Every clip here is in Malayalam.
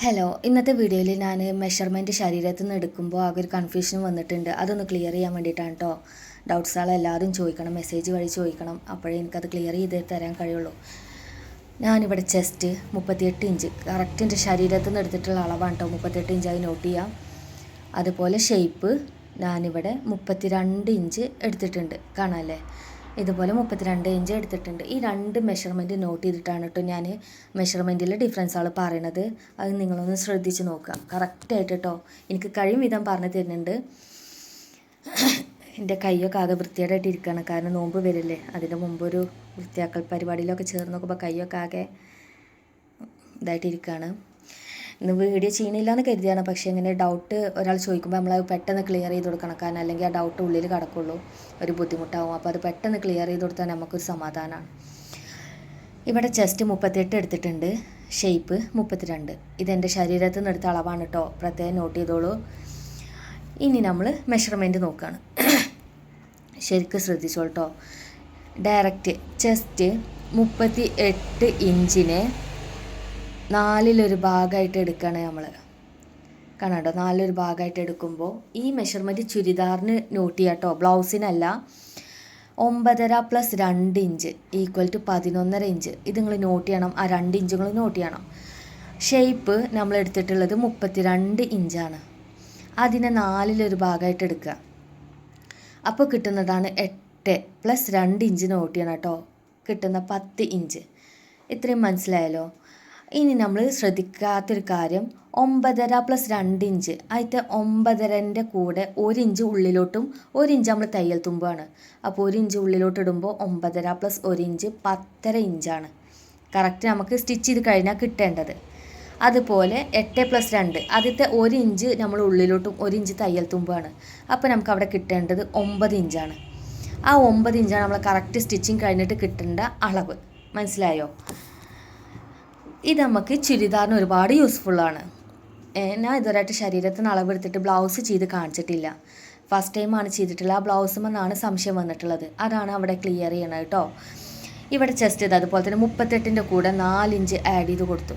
ഹലോ, ഇന്നത്തെ വീഡിയോയിൽ ഞാൻ മെഷർമെൻറ്റ് ശരീരത്തിൽ നിന്ന് എടുക്കുമ്പോൾ ആകെ ഒരു കൺഫ്യൂഷൻ വന്നിട്ടുണ്ട്. അതൊന്ന് ക്ലിയർ ചെയ്യാൻ വേണ്ടിയിട്ടാണ് കേട്ടോ. ഡൗട്ട്സുകൾ എല്ലാവരും ചോദിക്കണം, മെസ്സേജ് വഴി ചോദിക്കണം, അപ്പോഴേ എനിക്കത് ക്ലിയർ ചെയ്ത് തരാൻ കഴിയുള്ളൂ. ഞാനിവിടെ ചെസ്റ്റ് 38 ഇഞ്ച് കറക്റ്റ് എൻ്റെ ശരീരത്തിൽ നിന്ന് എടുത്തിട്ടുള്ള അളവാണ് കേട്ടോ. 38 ഇഞ്ചായി നോട്ട് ചെയ്യാം. അതുപോലെ ഷേപ്പ് ഞാനിവിടെ 32 ഇഞ്ച് എടുത്തിട്ടുണ്ട്, കാണാമല്ലേ? ഇതുപോലെ 32 ഇഞ്ച് എടുത്തിട്ടുണ്ട്. ഈ രണ്ട് മെഷർമെൻറ്റ് നോട്ട് ചെയ്തിട്ടാണ് കേട്ടോ ഞാൻ മെഷർമെൻറ്റിലെ ഡിഫറൻസുകൾ പറയണത്. അത് നിങ്ങളൊന്ന് ശ്രദ്ധിച്ച് നോക്കുക കറക്റ്റായിട്ട് കേട്ടോ. എനിക്ക് കഴിയും വിധം പറഞ്ഞു തരുന്നുണ്ട്. എൻ്റെ കൈയൊക്കെ ആകെ വൃത്തിയായിട്ട് ഇരിക്കുകയാണ്, കാരണം നോമ്പ് വരില്ലേ. അതിന് മുമ്പൊരു വൃത്തിയാക്കൽ പരിപാടിയിലൊക്കെ ചേർന്ന് നോക്കുമ്പോൾ കൈയൊക്കെ ആകെ ഇതായിട്ടിരിക്കുകയാണ്. ഇന്ന് വീഡിയോ ചെയ്യണില്ല എന്ന് കരുതിയാണ്, പക്ഷേ ഇങ്ങനെ ഡൗട്ട് ഒരാൾ ചോദിക്കുമ്പോൾ നമ്മൾ പെട്ടെന്ന് ക്ലിയർ ചെയ്ത് കൊടുക്കണം. കാരണം അല്ലെങ്കിൽ ആ ഡൗട്ട് ഉള്ളിൽ കിടക്കുള്ളൂ, ഒരു ബുദ്ധിമുട്ടാവും. അപ്പോൾ അത് പെട്ടെന്ന് ക്ലിയർ ചെയ്ത് കൊടുത്താൽ നമുക്കൊരു സമാധാനമാണ്. ഇവിടെ ചെസ്റ്റ് 38 എടുത്തിട്ടുണ്ട്, ഷേപ്പ് 32. ഇതെൻ്റെ ശരീരത്തിൽ നിന്ന് എടുത്ത അളവാണ് കേട്ടോ, പ്രത്യേകം നോട്ട് ചെയ്തോളൂ. ഇനി നമ്മൾ മെഷർമെൻറ്റ് നോക്കുകയാണ്. ശരിക്കും ശ്രദ്ധിച്ചോളൂ കേട്ടോ. ഡയറക്റ്റ് ചെസ്റ്റ് 38 ഇഞ്ചിനെ 4 ഭാഗമായിട്ട് എടുക്കുകയാണ് നമ്മൾ, കാണാട്ടോ. 4 ഭാഗമായിട്ട് എടുക്കുമ്പോൾ ഈ മെഷർമെൻറ്റ് ചുരിദാറിന് നോട്ട് ചെയ്യാം കേട്ടോ, ബ്ലൗസിനല്ല. 9.5 + 2 ഇഞ്ച് = 11.5 ഇഞ്ച്. ഇത് നിങ്ങൾ നോട്ട് ചെയ്യണം, ആ 2 ഇഞ്ച് നിങ്ങൾ നോട്ട് ചെയ്യണം. ഷേപ്പ് നമ്മൾ എടുത്തിട്ടുള്ളത് 32 ഇഞ്ചാണ്. അതിനെ 4 ഭാഗമായിട്ട് എടുക്കുക. അപ്പോൾ കിട്ടുന്നതാണ് 8 + 2 ഇഞ്ച് നോട്ട് ചെയ്യണം കേട്ടോ, കിട്ടുന്ന 10 ഇഞ്ച്. ഇത്രയും മനസ്സിലായല്ലോ. ഇനി നമ്മൾ ശ്രദ്ധിക്കാത്തൊരു കാര്യം, 9.5 + 2 ഇഞ്ച്, അതിൻ്റെ 9.5ൻ്റെ കൂടെ 1 ഇഞ്ച് ഉള്ളിലോട്ടും 1 ഇഞ്ച് നമ്മൾ തയ്യൽ തുമ്പാണ്. അപ്പോൾ 1 ഇഞ്ച് ഉള്ളിലോട്ട് ഇടുമ്പോൾ 9.5 + 1 ഇഞ്ച് 10.5 ഇഞ്ചാണ് കറക്റ്റ് നമുക്ക് സ്റ്റിച്ച് ചെയ്ത് കഴിഞ്ഞാൽ കിട്ടേണ്ടത്. അതുപോലെ 8 + 2, ആദ്യത്തെ 1 ഇഞ്ച് നമ്മൾ ഉള്ളിലോട്ടും 1 ഇഞ്ച് തയ്യൽ തുമ്പാണ്. അപ്പോൾ നമുക്ക് അവിടെ കിട്ടേണ്ടത് 9 ഇഞ്ചാണ്. ആ 9 ഇഞ്ചാണ് നമ്മൾ കറക്റ്റ് സ്റ്റിച്ചിങ് കഴിഞ്ഞിട്ട് കിട്ടേണ്ട അളവ്. മനസ്സിലായോ? ഇത് നമുക്ക് ചുരിദാറിന് ഒരുപാട് യൂസ്ഫുള്ളാണ്. ഞാൻ ഇതുവരെയായിട്ട് ശരീരത്തിന് അളവെടുത്തിട്ട് ബ്ലൗസ് ചെയ്ത് കാണിച്ചിട്ടില്ല, ഫസ്റ്റ് ടൈമാണ് ചെയ്തിട്ടുള്ളത്. ആ ബ്ലൗസുമെന്നാണ് സംശയം വന്നിട്ടുള്ളത്, അതാണ് അവിടെ ക്ലിയർ ചെയ്യണത് കേട്ടോ. ഇവിടെ ചെസ്റ്റ് ഇത് അതുപോലെ തന്നെ 38ൻ്റെ കൂടെ 4 ഇഞ്ച് ആഡ് ചെയ്ത് കൊടുത്തു.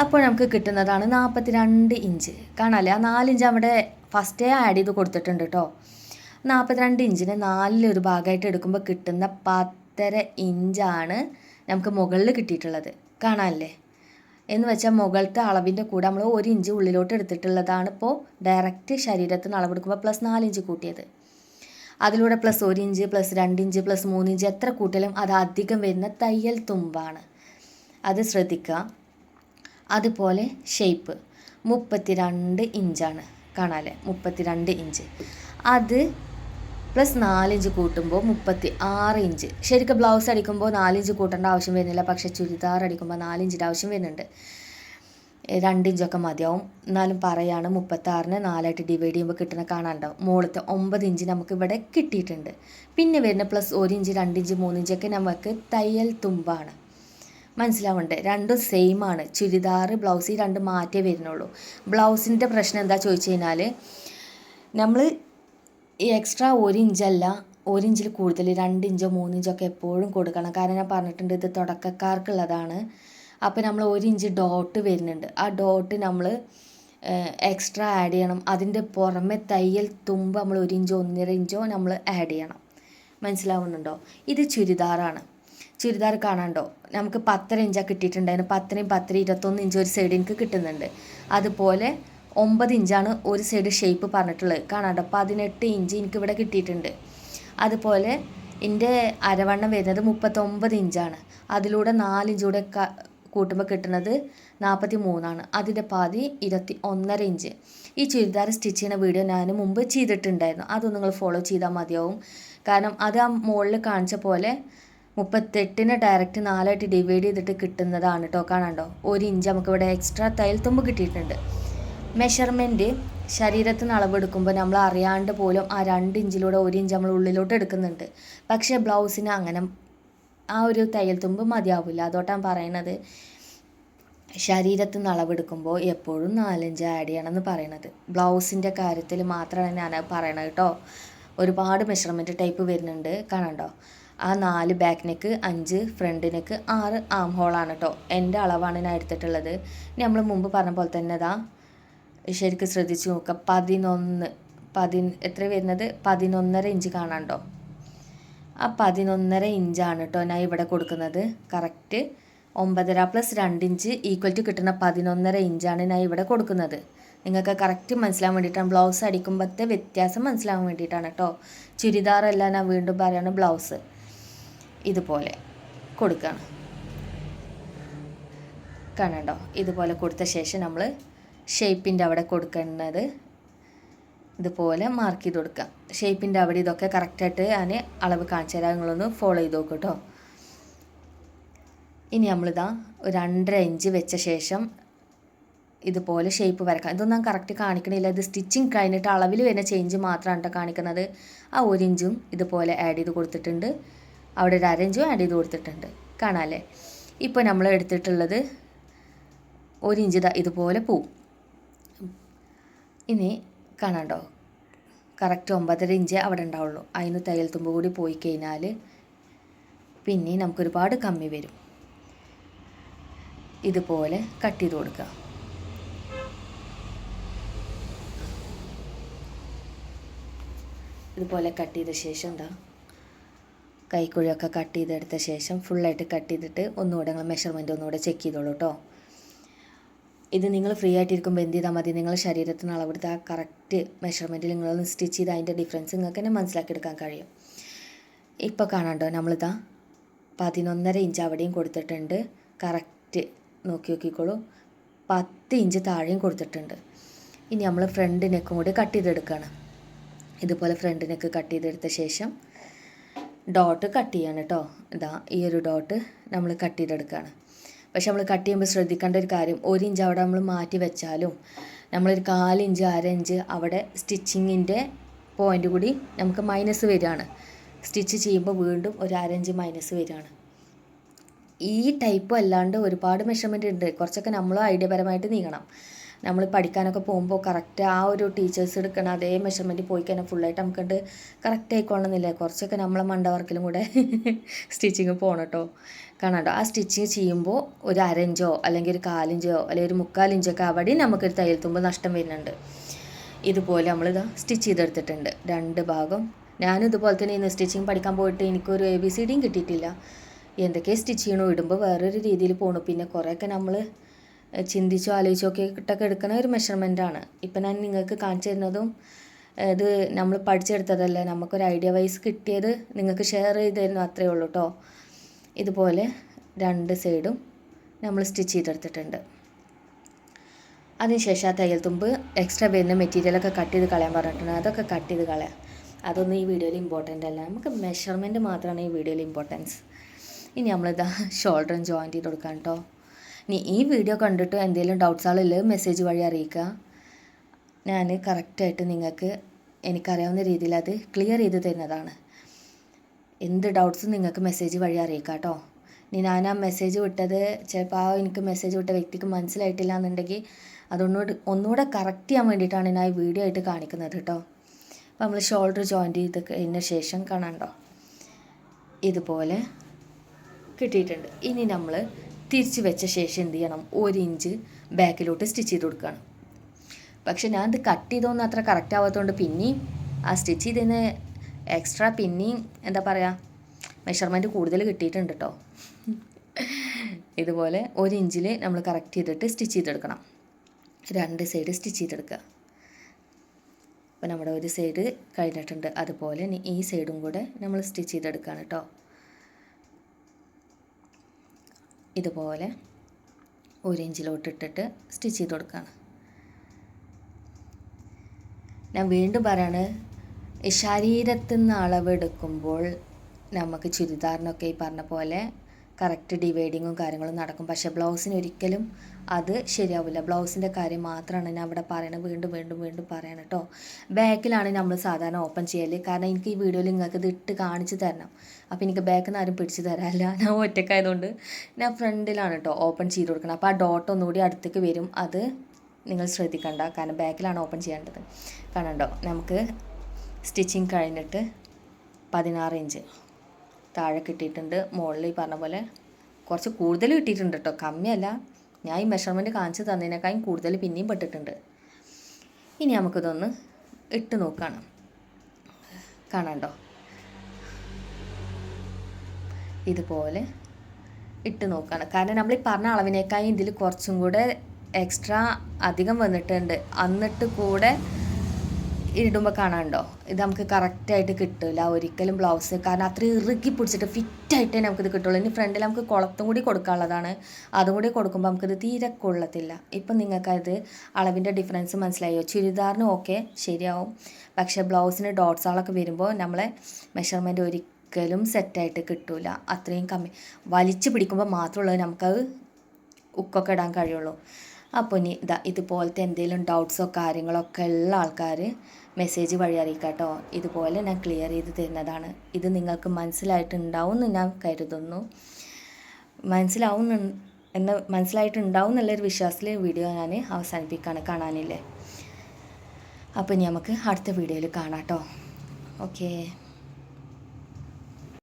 അപ്പോൾ നമുക്ക് കിട്ടുന്നതാണ് 42 ഇഞ്ച്. കാണാമല്ലേ, ആ 4 ഇഞ്ച് അവിടെ ഫസ്റ്റേ ആഡ് ചെയ്ത് കൊടുത്തിട്ടുണ്ട് കേട്ടോ. 42 ഇഞ്ചിന് 4 ഭാഗമായിട്ട് എടുക്കുമ്പോൾ കിട്ടുന്ന 10.5 ഇഞ്ചാണ് നമുക്ക് മുകളിൽ കിട്ടിയിട്ടുള്ളത്. കാണാമല്ലേ? എന്ന് വെച്ചാൽ മുകളിലത്തെ അളവിൻ്റെ കൂടെ നമ്മൾ 1 ഇഞ്ച് ഉള്ളിലോട്ട് എടുത്തിട്ടുള്ളതാണ് ഇപ്പോൾ ഡയറക്റ്റ് ശരീരത്തിൽ നിന്ന് അളവെടുക്കുമ്പോൾ +4 ഇഞ്ച് കൂട്ടിയത്. അതിലൂടെ +1 ഇഞ്ച് +2 ഇഞ്ച് +3 ഇഞ്ച് എത്ര കൂട്ടിയാലും അത് അധികം വരുന്ന തയ്യൽ തുമ്പാണ്, അത് ശ്രദ്ധിക്കുക. അതുപോലെ ഷേപ്പ് 32 ഇഞ്ചാണ്, കാണാമല്ലേ? 32 ഇഞ്ച്, അത് +4 ഇഞ്ച് കൂട്ടുമ്പോൾ 36 ഇഞ്ച്. ശരിക്കും ബ്ലൗസ് അടിക്കുമ്പോൾ 4 ഇഞ്ച് കൂട്ടേണ്ട ആവശ്യം വരുന്നില്ല, പക്ഷേ ചുരിദാർ അടിക്കുമ്പോൾ 4 ഇഞ്ചിൻ്റെ ആവശ്യം വരുന്നുണ്ട്. 2 ഇഞ്ചൊക്കെ മതിയാവും. എന്നാലും പറയാണ് 36നെ 4ആയിട്ട് ഡിവൈഡ് ചെയ്യുമ്പോൾ കിട്ടുന്ന കാണാനുണ്ടാവും. മുകളിലത്തെ 9 ഇഞ്ച് നമുക്ക് ഇവിടെ കിട്ടിയിട്ടുണ്ട്. പിന്നെ വരുന്ന +1 ഇഞ്ച് 2 ഇഞ്ച് 3 ഇഞ്ചൊക്കെ നമുക്ക് തയ്യൽ തുമ്പാണ്. മനസ്സിലാവണ്ടേ? രണ്ടും സെയിം ആണ്. ചുരിദാർ ബ്ലൗസ് ഈ 2 മാറ്റേ വരുന്നുള്ളൂ. ബ്ലൗസിൻ്റെ പ്രശ്നം എന്താ ചോദിച്ചു കഴിഞ്ഞാൽ, നമ്മൾ ഈ എക്സ്ട്രാ 1 ഇഞ്ചല്ല, 1 ഇഞ്ചിൽ കൂടുതൽ 2 ഇഞ്ചോ 3 ഇഞ്ചോ ഒക്കെ എപ്പോഴും കൊടുക്കണം. കാരണം ഞാൻ പറഞ്ഞിട്ടുണ്ട്, ഇത് തുടക്കക്കാർക്കുള്ളതാണ്. അപ്പോൾ നമ്മൾ 1 ഇഞ്ച് ഡോട്ട് വരുന്നുണ്ട്, ആ ഡോട്ട് നമ്മൾ എക്സ്ട്രാ ആഡ് ചെയ്യണം. അതിൻ്റെ പുറമെ തയ്യൽ തുമ്പ് നമ്മൾ 1 ഇഞ്ചോ 1.5 ഇഞ്ചോ നമ്മൾ ആഡ് ചെയ്യണം. മനസ്സിലാവുന്നുണ്ടോ? ഇത് ചുരിദാറാണ്. ചുരിദാർ കാണാണ്ടോ, നമുക്ക് 10.5 ഇഞ്ചാണ് കിട്ടിയിട്ടുണ്ടായിരുന്നു. 10നെയും 10 21 ഇഞ്ച് ഒരു സൈഡ് എനിക്ക് കിട്ടുന്നുണ്ട്. അതുപോലെ 9 ഇഞ്ചാണ് ഒരു സൈഡ് ഷേപ്പ് പറഞ്ഞിട്ടുള്ളത്, കാണാണ്ടോ? 18 ഇഞ്ച് എനിക്കിവിടെ കിട്ടിയിട്ടുണ്ട്. അതുപോലെ എൻ്റെ അരവണ്ണം വരുന്നത് 39 ഇഞ്ചാണ്. അതിലൂടെ 4 ഇഞ്ച് കൂടെ കൂട്ടുമ്പോൾ കിട്ടുന്നത് 43ആണ്. അതിൻ്റെ പാതി 21.5 ഇഞ്ച്. ഈ ചുരിദാർ സ്റ്റിച്ച് ചെയ്യുന്ന വീഡിയോ ഞാൻ മുമ്പ് ചെയ്തിട്ടുണ്ടായിരുന്നു, അതൊന്നും നിങ്ങൾ ഫോളോ ചെയ്താൽ മതിയാവും. കാരണം അത് ആ മുകളിൽ കാണിച്ച പോലെ 38നെ ഡയറക്റ്റ് 4ആയിട്ട് ഡിവൈഡ് ചെയ്തിട്ട് കിട്ടുന്നതാണ് കേട്ടോ. കാണാണ്ടോ? 1 ഇഞ്ച് നമുക്കിവിടെ എക്സ്ട്രാ തയ്യൽ തുമ്പ് കിട്ടിയിട്ടുണ്ട്. മെഷർമെൻറ്റ് ശരീരത്തിൽ നിന്ന് അളവെടുക്കുമ്പോൾ നമ്മൾ അറിയാണ്ട് പോലും ആ 2 ഇഞ്ചിലൂടെ 1 ഇഞ്ച് നമ്മൾ ഉള്ളിലോട്ട് എടുക്കുന്നുണ്ട്. പക്ഷേ ബ്ലൗസിന് അങ്ങനെ ആ ഒരു തയ്യൽ തുമ്പ് മതിയാവില്ല. അതോട്ടാണ് പറയുന്നത്, ശരീരത്തിൽ നിന്ന് അളവെടുക്കുമ്പോൾ എപ്പോഴും 4 ഇഞ്ച് ആഡ് ചെയ്യണമെന്ന് പറയണത്. ബ്ലൗസിൻ്റെ കാര്യത്തിൽ മാത്രമാണ് ഞാൻ പറയണത് കേട്ടോ. ഒരുപാട് മെഷർമെൻറ്റ് ടൈപ്പ് വരുന്നുണ്ട്, കാണണ്ടോ? ആ 4 ബാക്ക് നെക്ക്, 5 ഫ്രണ്ട് നെക്ക്, 6 ആം ഹോളാണ് കേട്ടോ. എൻ്റെ അളവാണ് ഞാൻ എടുത്തിട്ടുള്ളത്. ഇനി നമ്മൾ മുമ്പ് പറഞ്ഞ പോലെ തന്നെ ശരിക്കും ശ്രദ്ധിച്ച് നോക്കുക. 11 എത്ര വരുന്നത്, 11.5 ഇഞ്ച് കാണാണ്ടോ. ആ 11.5 ഇഞ്ചാണ് കേട്ടോ ഞാൻ ഇവിടെ കൊടുക്കുന്നത്. കറക്റ്റ് 9.5 + 2 ഇഞ്ച് ഈക്വൽ ടു കിട്ടുന്ന 11.5 ഇഞ്ചാണ് ഞാൻ ഇവിടെ കൊടുക്കുന്നത്. നിങ്ങൾക്ക് കറക്റ്റ് മനസ്സിലാവാൻ വേണ്ടിയിട്ടാണ്, ബ്ലൗസ് അടിക്കുമ്പോഴത്തെ വ്യത്യാസം മനസ്സിലാവാൻ വേണ്ടിയിട്ടാണ് കേട്ടോ. ചുരിദാറല്ല, ഞാൻ വീണ്ടും പറയാണ്, ബ്ലൗസ് ഇതുപോലെ കൊടുക്കുകയാണ്. കാണണ്ടോ? ഇതുപോലെ കൊടുത്ത ശേഷം നമ്മൾ ഷേപ്പിൻ്റെ അവിടെ കൊടുക്കുന്നത് ഇതുപോലെ മാർക്ക് ചെയ്ത് കൊടുക്കുക. ഷേപ്പിൻ്റെ അവിടെ ഇതൊക്കെ കറക്റ്റായിട്ട് ഞാൻ അളവ് കാണിച്ചു തരാം, നിങ്ങളൊന്ന് ഫോളോ ചെയ്ത് നോക്കും കേട്ടോ. ഇനി നമ്മളിതാ ഒരു 2.5 ഇഞ്ച് വെച്ച ശേഷം ഇതുപോലെ ഷേപ്പ് വരക്കാം. ഇതൊന്നും കറക്റ്റ് കാണിക്കണില്ല, ഇത് സ്റ്റിച്ചിങ് കഴിഞ്ഞിട്ട് അളവിൽ വരുന്ന ചേഞ്ച് മാത്രമാണ് കേട്ടോ കാണിക്കുന്നത്. ആ 1 ഇഞ്ചും ഇതുപോലെ ആഡ് ചെയ്ത് കൊടുത്തിട്ടുണ്ട്, അവിടെ ഒരു 1/2 ഇഞ്ചും ആഡ് ചെയ്ത് കൊടുത്തിട്ടുണ്ട്. കാണാമല്ലേ? ഇപ്പോൾ നമ്മൾ എടുത്തിട്ടുള്ളത് 1 ഇഞ്ച് ഇതുപോലെ പോവും. ഇനി കാണാണ്ടോ, കറക്റ്റ് 9.5 ഇഞ്ച് അവിടെ ഉണ്ടാവുള്ളൂ. അതിന് തയ്യൽ തുമ്പ് കൂടി പോയി കഴിഞ്ഞാൽ പിന്നെ നമുക്കൊരുപാട് കമ്മി വരും. ഇതുപോലെ കട്ട് ചെയ്ത് കൊടുക്കുക. ഇതുപോലെ കട്ട് ചെയ്ത ശേഷം കൈക്കുഴിയൊക്കെ കട്ട് ചെയ്തെടുത്ത ശേഷം ഫുള്ളായിട്ട് കട്ട് ചെയ്തിട്ട് ഒന്നുകൂടെ നിങ്ങൾ മെഷർമെൻറ്റ് ഒന്നുകൂടെ ചെക്ക് ചെയ്തോളൂ കേട്ടോ. ഇത് നിങ്ങൾ ഫ്രീ ആയിട്ടിരിക്കുമ്പോൾ എന്ത് ചെയ്താൽ മതി, നിങ്ങൾ ശരീരത്തിന് അളവെടുത്ത് ആ കറക്റ്റ് മെഷർമെൻറ്റിൽ നിങ്ങളൊന്ന് സ്റ്റിച്ച് ചെയ്ത് അതിൻ്റെ ഡിഫറൻസ് നിങ്ങൾക്ക് തന്നെ മനസ്സിലാക്കിയെടുക്കാൻ കഴിയും. ഇപ്പോൾ കാണാണ്ടോ, നമ്മളിതാ 11.5 ഇഞ്ച് അവിടെയും കൊടുത്തിട്ടുണ്ട്. കറക്റ്റ് നോക്കിക്കോളൂ, 10 ഇഞ്ച് താഴെയും കൊടുത്തിട്ടുണ്ട്. ഇനി നമ്മൾ ഫ്രണ്ട് നെക്കും കൂടി കട്ട് ചെയ്തെടുക്കുകയാണ്. ഇതുപോലെ ഫ്രണ്ട് നെക്ക് കട്ട് ചെയ്തെടുത്ത ശേഷം ഡോട്ട് കട്ട് ചെയ്യാണ് കേട്ടോ. ഈ ഒരു ഡോട്ട് നമ്മൾ കട്ട് ചെയ്തെടുക്കുകയാണ്. പക്ഷെ നമ്മൾ കട്ട് ചെയ്യുമ്പോൾ ശ്രദ്ധിക്കേണ്ട ഒരു കാര്യം, 1 ഇഞ്ച് അവിടെ നമ്മൾ മാറ്റി വെച്ചാലും നമ്മളൊരു 1/4 ഇഞ്ച് 1/2 ഇഞ്ച് അവിടെ സ്റ്റിച്ചിങ്ങിൻ്റെ പോയിൻ്റ് കൂടി നമുക്ക് മൈനസ് വരികയാണ്. സ്റ്റിച്ച് ചെയ്യുമ്പോൾ വീണ്ടും ഒരു 1/2 ഇഞ്ച് മൈനസ് വരികയാണ്. ഈ ടൈപ്പ് അല്ലാണ്ട് ഒരുപാട് മെഷർമെൻറ്റ് ഉണ്ട്. കുറച്ചൊക്കെ നമ്മൾ ഐഡിയപരമായിട്ട് നീങ്ങണം. നമ്മൾ പഠിക്കാനൊക്കെ പോകുമ്പോൾ കറക്റ്റ് ആ ഒരു ടീച്ചേഴ്സ് എടുക്കണം അതേ മെഷർമെൻറ്റ് പോയി കഴിഞ്ഞാൽ ഫുള്ളായിട്ട് നമുക്കുണ്ട് കറക്റ്റ് ആയിക്കൊള്ളുന്നില്ല. കുറച്ചൊക്കെ നമ്മളെ മണ്ട വർക്കിലും കൂടെ സ്റ്റിച്ചിങ് പോകണം കേട്ടോ. കാണാണ്ടോ, ആ സ്റ്റിച്ചിങ് ചെയ്യുമ്പോൾ ഒരു 1/2 ഇഞ്ചോ അല്ലെങ്കിൽ ഒരു 1/4 ഇഞ്ചോ അല്ലെങ്കിൽ ഒരു 3/4 ഇഞ്ചൊക്കെ അവിടെയും നമുക്കൊരു തയ്യൽ തുമ്പ് നഷ്ടം വരുന്നുണ്ട്. ഇതുപോലെ നമ്മളിതാ സ്റ്റിച്ച് ചെയ്തെടുത്തിട്ടുണ്ട് 2 ഭാഗം. ഞാനും ഇതുപോലെ തന്നെ ഇന്ന് സ്റ്റിച്ചിങ് പഠിക്കാൻ പോയിട്ട് എനിക്കൊരു ABCDയും കിട്ടിയിട്ടില്ല. എന്തൊക്കെ സ്റ്റിച്ച് ചെയ്യണോ ഇടുമ്പോൾ വേറൊരു രീതിയിൽ പോകണു. പിന്നെ കുറേയൊക്കെ നമ്മൾ ചിന്തിച്ചോ ആലോചിച്ചോ ഒക്കെ ഇട്ടൊക്കെ എടുക്കുന്ന ഒരു മെഷർമെൻറ്റാണ്. ഇപ്പം ഞാൻ നിങ്ങൾക്ക് കാണിച്ചു തരുന്നതും ഇത് നമ്മൾ പഠിച്ചെടുത്തതല്ല, നമുക്കൊരു ഐഡിയ വൈസ് കിട്ടിയത് നിങ്ങൾക്ക് ഷെയർ ചെയ്ത് തരുന്നു, അത്രയേ ഉള്ളൂ കേട്ടോ. ഇതുപോലെ 2 സൈഡും നമ്മൾ സ്റ്റിച്ച് ചെയ്തെടുത്തിട്ടുണ്ട്. അതിനുശേഷം ആ തയ്യൽ തുമ്പ് എക്സ്ട്രാ വരുന്ന മെറ്റീരിയലൊക്കെ കട്ട് ചെയ്ത് കളയാൻ പറഞ്ഞിട്ടുണ്ട്. അതൊക്കെ കട്ട് ചെയ്ത് കളയാം. അതൊന്നും ഈ വീഡിയോയിൽ ഇമ്പോർട്ടൻ്റ് അല്ല, നമുക്ക് മെഷർമെൻറ്റ് മാത്രമാണ് ഈ വീഡിയോയിൽ ഇമ്പോർട്ടൻസ്. ഇനി നമ്മളിതാ ഷോൾഡറും ജോയിൻറ്റ് ചെയ്ത് കൊടുക്കാം കേട്ടോ. ഇനി ഈ വീഡിയോ കണ്ടിട്ട് എന്തെങ്കിലും ഡൗട്ട്സ് ആളില്ല മെസ്സേജ് വഴി അറിയിക്കുക. ഞാൻ കറക്റ്റായിട്ട് നിങ്ങൾക്ക് എനിക്കറിയാവുന്ന രീതിയിൽ അത് ക്ലിയർ ചെയ്ത് തരുന്നതാണ്. എന്ത് ഡൗട്ട്സും നിങ്ങൾക്ക് മെസ്സേജ് വഴി അറിയിക്കാം കേട്ടോ. ഇനി ഞാൻ ആ മെസ്സേജ് വിട്ടത് ചിലപ്പോൾ എനിക്ക് മെസ്സേജ് വിട്ട വ്യക്തിക്ക് മനസ്സിലായിട്ടില്ല എന്നുണ്ടെങ്കിൽ ഒന്നുകൂടെ കറക്റ്റ് ചെയ്യാൻ വേണ്ടിയിട്ടാണ് ഞാൻ ഈ വീഡിയോ ആയിട്ട് കാണിക്കുന്നത് കേട്ടോ. അപ്പോൾ നമ്മൾ ഷോൾഡർ ജോയിൻറ്റ് ചെയ്ത് കഴിഞ്ഞ ശേഷം കാണാണ്ടോ ഇതുപോലെ കിട്ടിയിട്ടുണ്ട്. ഇനി നമ്മൾ തിരിച്ച് വെച്ച ശേഷം എന്ത് ചെയ്യണം, 1 ഇഞ്ച് ബാക്കിലോട്ട് സ്റ്റിച്ച് ചെയ്ത് കൊടുക്കുകയാണ്. പക്ഷെ ഞാൻ ഇത് കട്ട് ചെയ്തൊന്നും അത്ര കറക്റ്റ് ആവാത്തതുകൊണ്ട് പിന്നെയും ആ സ്റ്റിച്ച് ചെയ്തതിന് എക്സ്ട്രാ പിന്നെയും എന്താ പറയുക മെഷർമെൻറ്റ് കൂടുതൽ കിട്ടിയിട്ടുണ്ട് കേട്ടോ. ഇതുപോലെ 1 ഇഞ്ചിൽ നമ്മൾ കറക്റ്റ് ചെയ്തിട്ട് സ്റ്റിച്ച് ചെയ്തെടുക്കണം. 2 സൈഡ് സ്റ്റിച്ച് ചെയ്തെടുക്കുക. അപ്പോൾ നമ്മുടെ ഒരു സൈഡ് കഴിഞ്ഞിട്ടുണ്ട്. അതുപോലെ ഈ സൈഡും കൂടെ നമ്മൾ സ്റ്റിച്ച് ചെയ്തെടുക്കുകയാണ് കേട്ടോ. ഇതുപോലെ 1 ഇഞ്ചിലോട്ട് ഇട്ടിട്ട് സ്റ്റിച്ച് ചെയ്ത് കൊടുക്കുകയാണ്. ഞാൻ വീണ്ടും പറയാണ്, ശരീരത്തിൽ നിന്ന് അളവെടുക്കുമ്പോൾ നമുക്ക് ചുരിദാറിനൊക്കെ ഈ പറഞ്ഞ പോലെ കറക്റ്റ് ഡിവൈഡിങ്ങും കാര്യങ്ങളും നടക്കും. പക്ഷേ ബ്ലൗസിന് ഒരിക്കലും അത് ശരിയാവില്ല. ബ്ലൗസിൻ്റെ കാര്യം മാത്രമാണ് ഞാൻ അവിടെ പറയണത്, വീണ്ടും വീണ്ടും വീണ്ടും പറയണം കേട്ടോ. ബാക്കിലാണ് നമ്മൾ സാധാരണ ഓപ്പൺ ചെയ്യൽ. കാരണം എനിക്ക് ഈ വീഡിയോയിൽ നിങ്ങൾക്ക് ഇത് ഇട്ട് കാണിച്ച് തരണം. അപ്പോൾ എനിക്ക് ബാക്കിൽ നിന്ന് ആരും പിടിച്ച് തരാറില്ല, ഞാൻ ഒറ്റക്കായതുകൊണ്ട് ഞാൻ ഫ്രണ്ടിലാണ് കേട്ടോ ഓപ്പൺ ചെയ്ത് കൊടുക്കണം. അപ്പോൾ ആ ഡോട്ട് ഒന്നുകൂടി അടുത്തേക്ക് വരും, അത് നിങ്ങൾ ശ്രദ്ധിക്കണ്ട, കാരണം ബാക്കിലാണ് ഓപ്പൺ ചെയ്യേണ്ടത്. കാണണ്ടോ, നമുക്ക് സ്റ്റിച്ചിങ് കഴിഞ്ഞിട്ട് 16 ഇഞ്ച് താഴെ കിട്ടിയിട്ടുണ്ട്. മുകളിൽ ഈ പറഞ്ഞ പോലെ കുറച്ച് കൂടുതൽ കിട്ടിയിട്ടുണ്ട് കേട്ടോ, കമ്മിയല്ല. ഞാൻ ഈ മെഷർമെൻറ്റ് കാണിച്ച് തന്നതിനേക്കാളും കൂടുതൽ പിന്നെയും പെട്ടിട്ടുണ്ട്. ഇനി നമുക്കിതൊന്ന് ഇട്ട് നോക്കണം. കാണാണ്ടോ, ഇതുപോലെ ഇട്ട് നോക്കുകയാണ്. കാരണം നമ്മൾ ഈ പറഞ്ഞ അളവിനേക്കാളും ഇതിൽ കുറച്ചും കൂടെ എക്സ്ട്രാ അധികം വന്നിട്ടുണ്ട്. എന്നിട്ട് കൂടെ ഇടുമ്പോൾ കാണാണ്ടോ, ഇത് നമുക്ക് കറക്റ്റായിട്ട് കിട്ടില്ല ഒരിക്കലും ബ്ലൗസ്. കാരണം അത്ര ഇറുക്കി പിടിച്ചിട്ട് ഫിറ്റായിട്ടേ നമുക്കിത് കിട്ടുള്ളൂ. ഇനി ഫ്രണ്ടിൽ നമുക്ക് കുളത്തും കൂടി കൊടുക്കാനുള്ളതാണ്. അതും കൂടി കൊടുക്കുമ്പോൾ നമുക്കിത് തീരെ കൊള്ളത്തില്ല. ഇപ്പം നിങ്ങൾക്കത് അളവിൻ്റെ ഡിഫറൻസ് മനസ്സിലായോ? ചുരിദാറിന് ഓക്കെ ശരിയാവും, പക്ഷേ ബ്ലൗസിന് ഡോട്ട്സുകളൊക്കെ വരുമ്പോൾ നമ്മളെ മെഷർമെൻറ്റ് ഒരിക്കലും സെറ്റായിട്ട് കിട്ടില്ല. അത്രയും കമ്മി വലിച്ചു പിടിക്കുമ്പോൾ മാത്രമുള്ളത് നമുക്കത് ഉക്കൊക്കെ ഇടാൻ കഴിയുള്ളൂ. അപ്പോൾ ഇനി ഇതുപോലത്തെ എന്തെങ്കിലും ഡൗട്ട്സോ കാര്യങ്ങളൊക്കെ ഉള്ള ആൾക്കാർ മെസ്സേജ് വഴി അറിയിക്കാം കേട്ടോ. ഇതുപോലെ ഞാൻ ക്ലിയർ ചെയ്ത് തരുന്നതാണ്. ഇത് നിങ്ങൾക്ക് മനസ്സിലായിട്ടുണ്ടാവും എന്ന് ഞാൻ കരുതുന്നു. മനസ്സിലായിട്ടുണ്ടാവും എന്നുള്ളൊരു വിശ്വാസത്തിൽ വീഡിയോ ഞാൻ അവസാനിപ്പിക്കുകയാണ്. കാണാനില്ലേ? അപ്പോൾ ഇനി നമുക്ക് അടുത്ത വീഡിയോയിൽ കാണാം കേട്ടോ. ഓക്കേ.